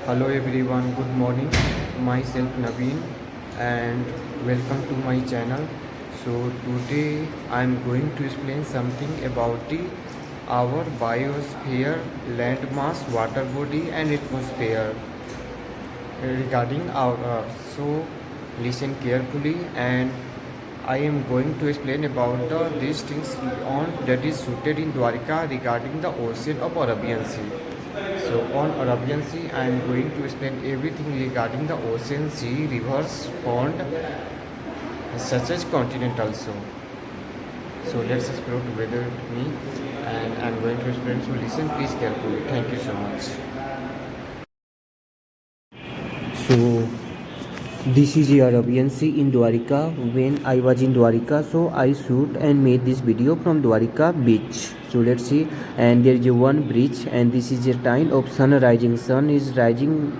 Hello everyone, good morning. Myself Naveen and welcome to my channel. So today I am going to explain something about our biosphere, landmass, water body and atmosphere regarding our Earth. So listen carefully and I am going to explain about these things on that is suited in Dwarika regarding the ocean of Arabian Sea. So on Arabian Sea, I am going to explain everything regarding the ocean, sea, rivers, pond, such as continent also. So let's explore together with me, and I am going to explain. So listen, please carefully. Thank you so much. So this is the Arabian Sea in Dwarika. When I was in Dwarika, so I shoot and made this video from Dwarika beach. So let's see, and there is one bridge, and this is a time of sun rising. Sun is rising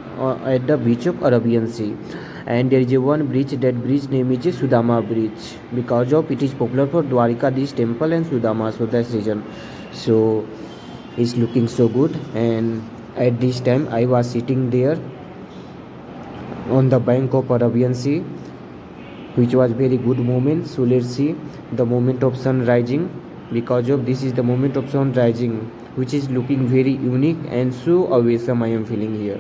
at the beach of Arabian Sea, and there is one bridge. That bridge name is Sudama Bridge because of it is popular for Dwarika, this temple and Sudama. So that's reason. So it's looking so good, and at this time I was sitting there on the bank of Arabian Sea, which was very good moment. So let's see the moment of sun rising, because of this is the moment of sun rising, which is looking very unique and so awesome I am feeling here.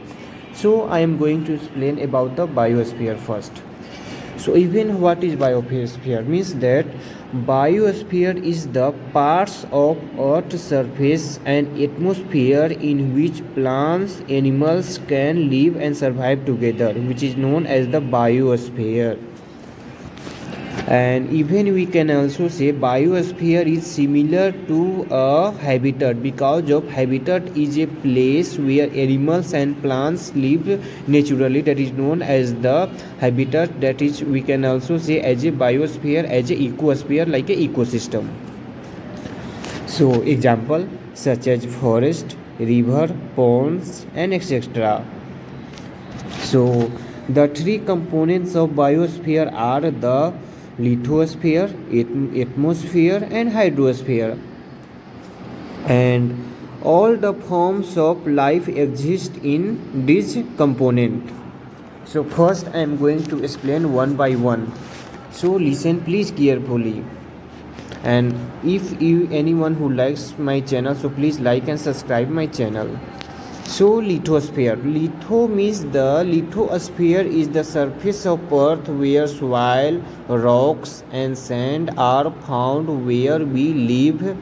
So I am going to explain about the biosphere first. So even what is biosphere means that biosphere is the parts of earth surface and atmosphere in which plants, animals can live and survive together, which is known as the biosphere. And even we can also say biosphere is similar to a habitat, because of habitat is a place where animals and plants live naturally, that is known as the habitat. That is, we can also say as a biosphere, as a ecosphere, like a ecosystem. So example such as forest, river, ponds and etc. So the three components of biosphere are the lithosphere, atmosphere and hydrosphere, and all the forms of life exist in this component. So first I am going to explain one by one. So listen please carefully, and if you anyone who likes my channel, so please like and subscribe my channel. So lithosphere. Litho means the lithosphere is the surface of earth where soil, rocks and sand are found, where we live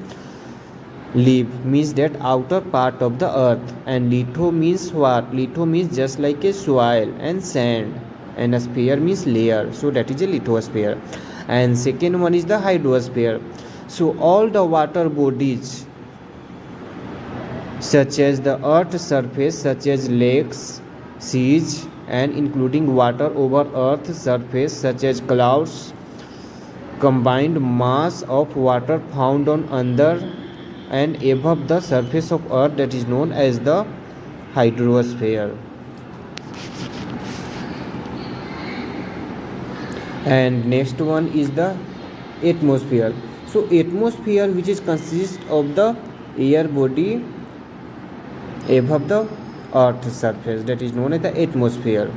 means that outer part of the earth. And litho means what? Litho means just like a soil and sand, and a sphere means layer. So that is a lithosphere. And second one is the hydrosphere. So all the water bodies such as the earth's surface, such as lakes, seas and including water over earth's surface such as clouds, combined mass of water found on under and above the surface of earth, that is known as the hydrosphere. And next one is the atmosphere. So atmosphere, which is consists of the air body above the earth's surface, that is known as the atmosphere.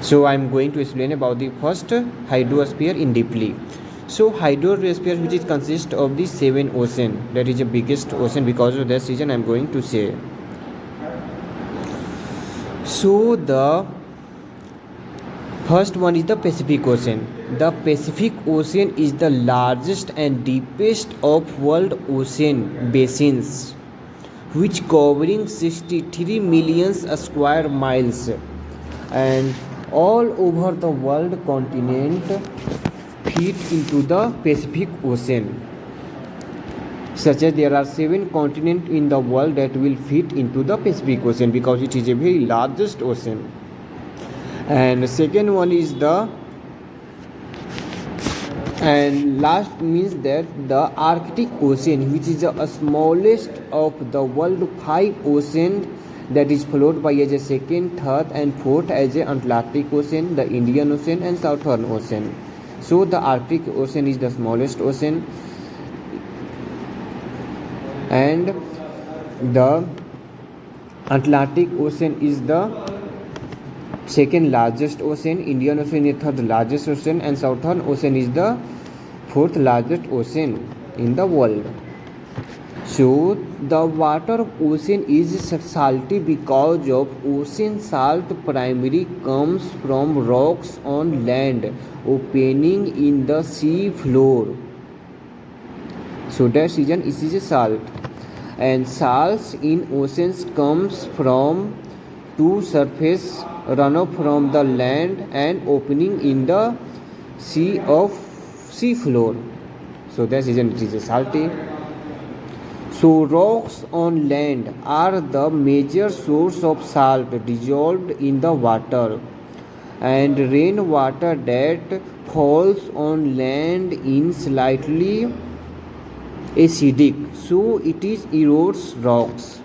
So I am going to explain about the first hydrosphere in deeply. So hydrosphere, which is consist of the 7 ocean, that is the biggest ocean, because of that reason I am going to say. So the first one is the Pacific Ocean. The Pacific Ocean is the largest and deepest of world ocean basins, which covering 63 million square miles, and all over the world continent fit into the Pacific Ocean. Such as there are 7 continents in the world that will fit into the Pacific Ocean, because it is a very largest ocean. And the second one is the, and last means that the Arctic Ocean, which is the smallest of the world 5 oceans, that is followed by as a second, third and fourth as a Atlantic Ocean, the Indian Ocean and Southern Ocean. So the Arctic Ocean is the smallest ocean, and the Atlantic Ocean is the second largest ocean, Indian Ocean is third largest ocean, and Southern Ocean is the fourth largest ocean in the world. So the water of ocean is salty because of ocean salt primarily comes from rocks on land opening in the sea floor. So that reason it is a salt. And salts in oceans comes from two surface runoff from the land and opening in the sea floor. So that reason it is a salty. So rocks on land are the major source of salt dissolved in the water, and rainwater that falls on land is slightly acidic, so it erodes rocks.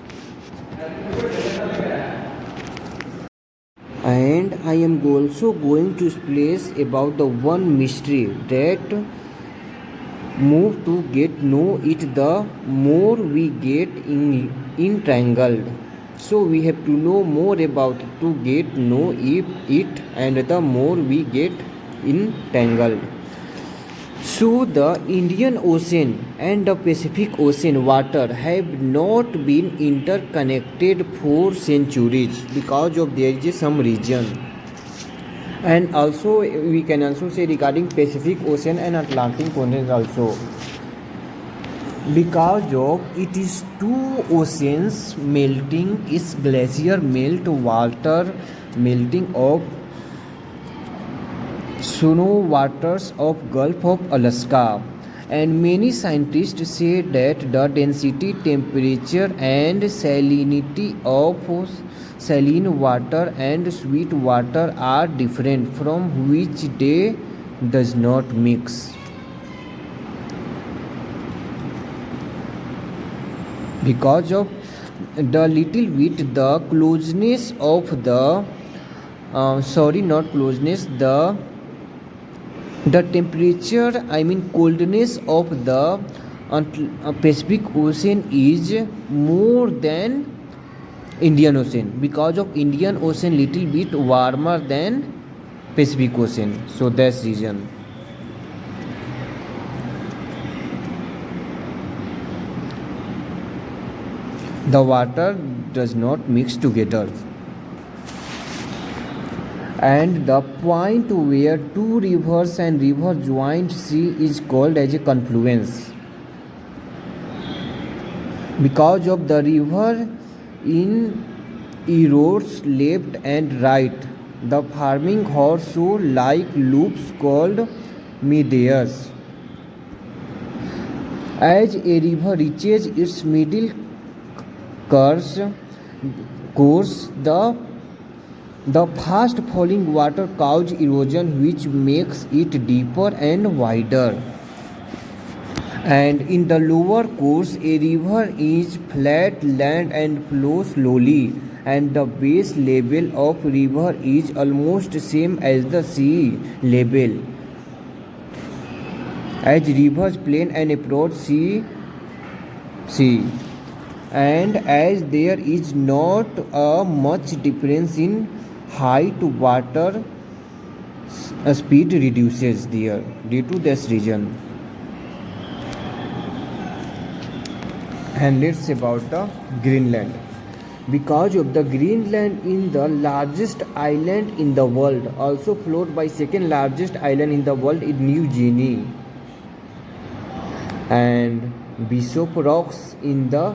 And I am also going to explain about the one mystery that move to get know it, the more we get entangled. So we have to know more about to get know it, and the more we get entangled. So the Indian Ocean and the Pacific Ocean water have not been interconnected for centuries because of there is some region. And also we can also say regarding Pacific Ocean and Atlantic Ocean also, because of it is two oceans melting, is glacier melt, water melting of snow waters of Gulf of Alaska. And many scientists say that the density, temperature and salinity of saline water and sweet water are different, from which they does not mix. Because of the little bit the closeness of the the temperature, coldness of the Pacific Ocean is more than Indian Ocean, because of Indian Ocean little bit warmer than Pacific Ocean. So that's reason. The water does not mix together. And the point where two rivers and river joint sea is called as a confluence, because of the river in erodes left and right, the forming horseshoe like loops called meadows. As a river reaches its middle course, the fast falling water causes erosion, which makes it deeper and wider. And in the lower course, a river is flat land and flows slowly, and the base level of river is almost same as the sea level. As rivers plain and approach sea, and as there is not a much difference in height, water speed reduces there due to this reason. And let's say about the Greenland. Because of the Greenland is the largest island in the world, also followed by second largest island in the world in New Guinea, and Bishop Rocks in the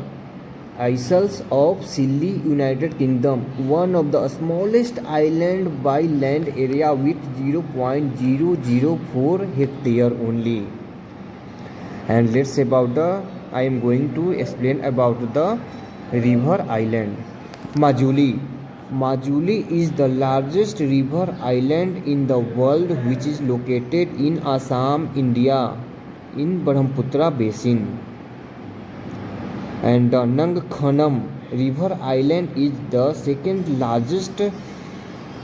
Isles of Scilly, United Kingdom, one of the smallest island by land area with 0.004 hectare only. And let's say about I am going to explain about the river island. Majuli. Majuli is the largest river island in the world, which is located in Assam, India, in Brahmaputra basin. And the Nangkhanam river island is the second largest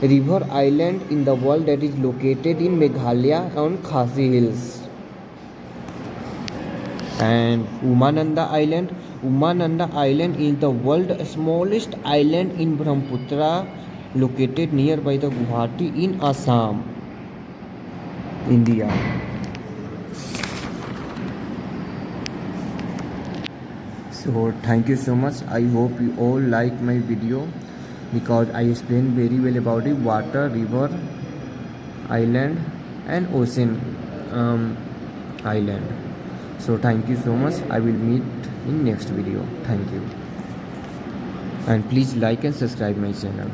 river island in the world, that is located in Meghalaya on Khasi Hills. And Umananda Island. Umananda Island is the world's smallest island in Brahmaputra, located nearby the Guwahati in Assam, India. So thank you so much. I hope you all like my video because I explained very well about the water, river, island and ocean island. So thank you so much. I will meet in next video. Thank you, and please like and subscribe my channel.